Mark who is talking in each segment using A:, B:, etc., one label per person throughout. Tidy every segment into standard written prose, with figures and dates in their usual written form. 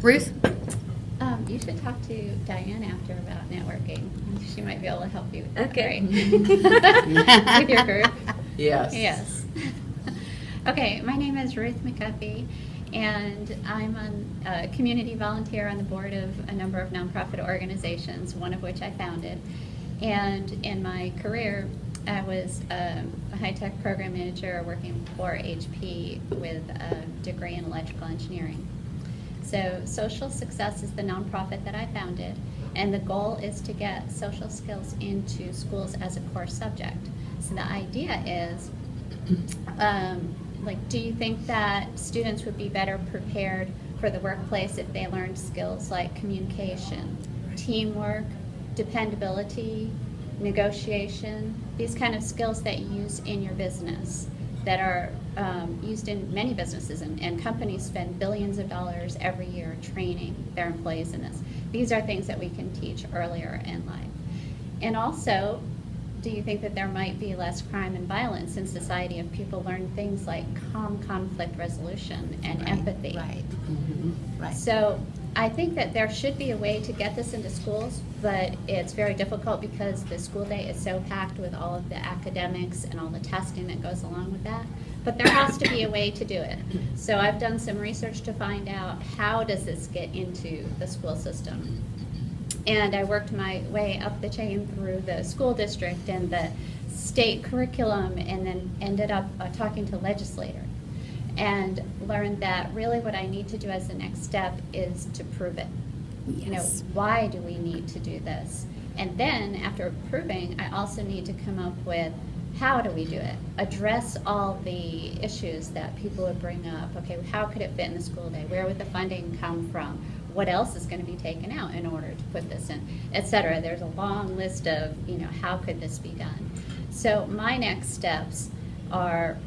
A: Ruth?
B: You should talk to Diane after about networking. She might be able to help you with that.
C: Okay.
B: Right? With your group.
D: Yes.
B: Yes. Okay, my name is Ruth McGuffey, and I'm a community volunteer on the board of a number of nonprofit organizations, one of which I founded. And in my career, I was a high-tech program manager working for HP with a degree in electrical engineering. So Social Success is the nonprofit that I founded, and the goal is to get social skills into schools as a core subject. So the idea is, do you think that students would be better prepared for the workplace if they learned skills like communication, teamwork, dependability, negotiation, these kind of skills that you use in your business, that are used in many businesses, and companies spend billions of dollars every year training their employees in this. These are things that we can teach earlier in life. And also, do you think that there might be less crime and violence in society if people learn things like calm conflict resolution and empathy?
C: Right. Right.
B: So I think that there should be a way to get this into schools, but it's very difficult because the school day is so packed with all of the academics and all the testing that goes along with that. But there has to be a way to do it. So I've done some research to find out, how does this get into the school system? And I worked my way up the chain through the school district and the state curriculum, and then ended up talking to legislators, and learned that really what I need to do as the next step is to prove it.
A: Yes.
B: You know, why do we need to do this? And then after proving, I also need to come up with, how do we do it? Address all the issues that people would bring up. Okay, how could it fit in the school day? Where would the funding come from? What else is going to be taken out in order to put this in, et cetera? There's a long list of, how could this be done? So my next steps are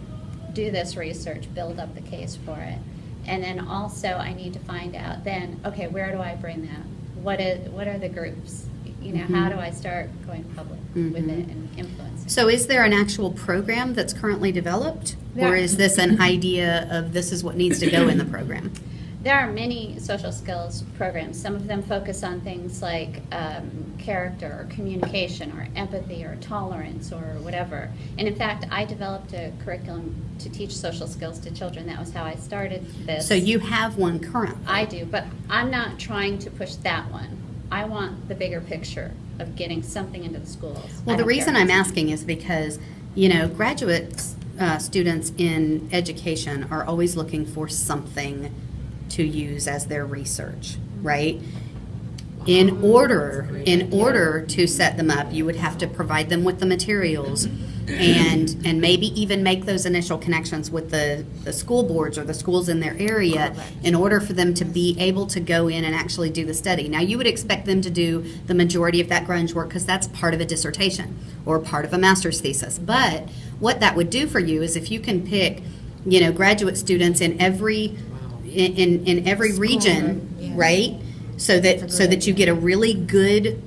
B: do this research, build up the case for it, and then also I need to find out then, okay, where do I bring that? What are the groups? How do I start going public with it and influence it?
A: So is there an actual program that's currently developed?
B: Yeah.
A: Or is this an idea of this is what needs to go in the program?
B: There are many social skills programs. Some of them focus on things like character or communication or empathy or tolerance or whatever. And in fact, I developed a curriculum to teach social skills to children. That was how I started this.
A: So you have one currently?
B: I do, but I'm not trying to push that one. I want the bigger picture of getting something into the schools.
A: Well, the reason I'm asking is because, graduate students in education are always looking for something to use as their research, right? In order to set them up, you would have to provide them with the materials and maybe even make those initial connections with the school boards or the schools in their area in order for them to be able to go in and actually do the study. Now, you would expect them to do the majority of that grunge work because that's part of a dissertation or part of a master's thesis. But what that would do for you is if you can pick, graduate students in every region, right? So that you get a really good,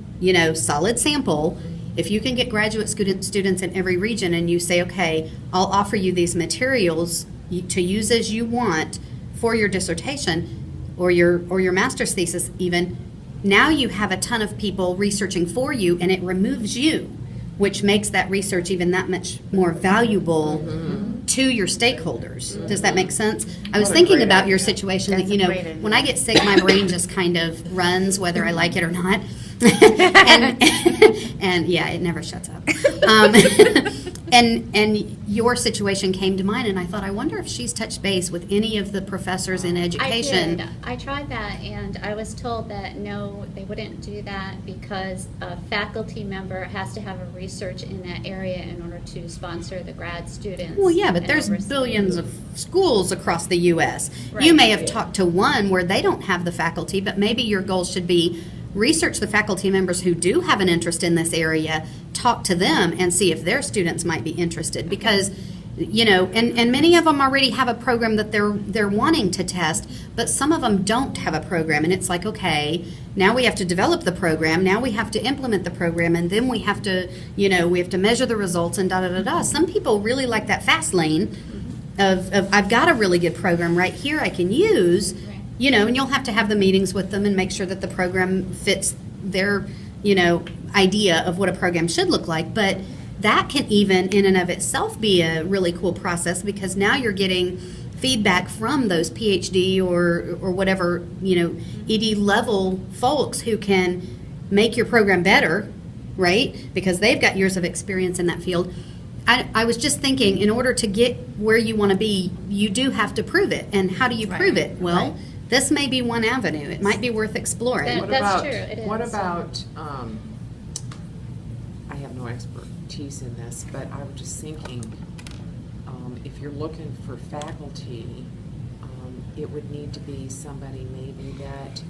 A: solid sample. If you can get graduate students in every region and you say, okay, I'll offer you these materials to use as you want for your dissertation or your master's thesis even, now you have a ton of people researching for you, and it removes you, which makes that research even that much more valuable to your stakeholders. Does that make sense? I was thinking about your situation that, when I get sick, my brain just kind of runs whether I like it or not. and yeah, it never shuts up. And your situation came to mind, and I thought, I wonder if she's touched base with any of the professors in education.
B: I did. I tried that, and I was told that no, they wouldn't do that because a faculty member has to have a research in that area in order to sponsor the grad students.
A: Well, yeah, but there's billions of schools across the U.S.
B: Right.
A: You may have talked to one where they don't have the faculty, but maybe your goal should be research the faculty members who do have an interest in this area, talk to them and see if their students might be interested, because and many of them already have a program that they're wanting to test, but some of them don't have a program, and it's like, okay, now we have to develop the program, now we have to implement the program, and then we have to measure the results and da-da-da-da. Some people really like that fast lane of I've got a really good program right here I can use, you know, and you'll have to have the meetings with them and make sure that the program fits their, you know, idea of what a program should look like. But that can even in and of itself be a really cool process, because now you're getting feedback from those PhD or whatever, you know, ED level folks who can make your program better, right? Because they've got years of experience in that field. I was just thinking, in order to get where you want to be, you do have to prove it. And how do you prove it? Well, this may be one avenue. It might be worth exploring.
B: That's true. It is.
C: What about, I have no expertise in this, but I was just thinking, if you're looking for faculty, it would need to be somebody maybe that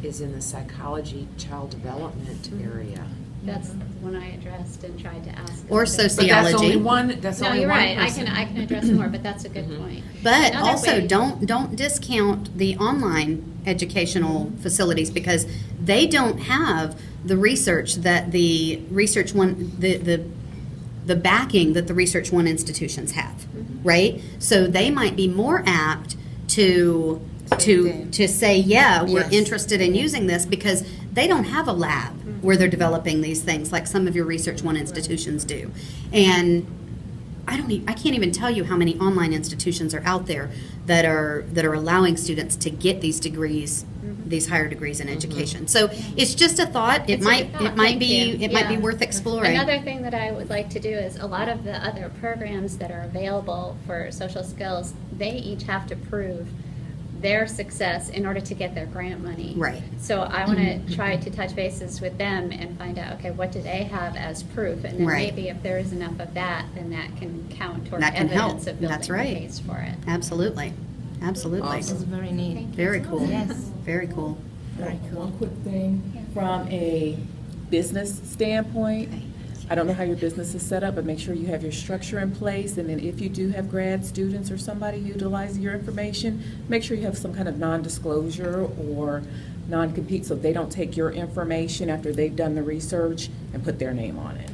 C: is in the psychology, child development area.
B: That's the one I addressed and tried to ask.
A: Or
B: about.
A: sociology.
C: But that's only one. That's
B: No,
C: only
B: you're
C: one
B: right.
C: person.
B: I can address more, but that's a good point.
A: But
B: Another
A: also,
B: way-
A: don't discount the online educational facilities, because they don't have the research that the research one the backing that the research one institutions have, right? So they might be more apt to say, yeah, we're
D: Yes.
A: interested in using this, because they don't have a lab where they're developing these things like some of your research one institutions do. And I can't even tell you how many online institutions are out there that are allowing students to get these degrees, these higher degrees in education. So it's just a thought. It
B: It's a
A: might
B: good thought.
A: it might
B: Thank
A: be
B: you.
A: it might be
B: Yeah.
A: worth exploring.
B: Another thing that I would like to do is a lot of the other programs that are available for social skills, they each have to prove their success in order to get their grant money.
A: Right.
B: So I want to try to touch bases with them and find out, okay, what do they have as proof? And then
A: Right.
B: maybe if there is enough of that, then that can count toward
A: That can help.
B: evidence of building
A: That's
B: the
A: right.
B: case for it.
A: Absolutely. Absolutely.
D: This is very neat.
B: Thank you.
A: Very cool.
D: Yes.
A: Very cool.
D: Very cool.
E: One quick thing, from a business standpoint, I don't know how your business is set up, but make sure you have your structure in place, and then if you do have grad students or somebody utilizing your information, make sure you have some kind of non-disclosure or non-compete, so they don't take your information after they've done the research and put their name on it.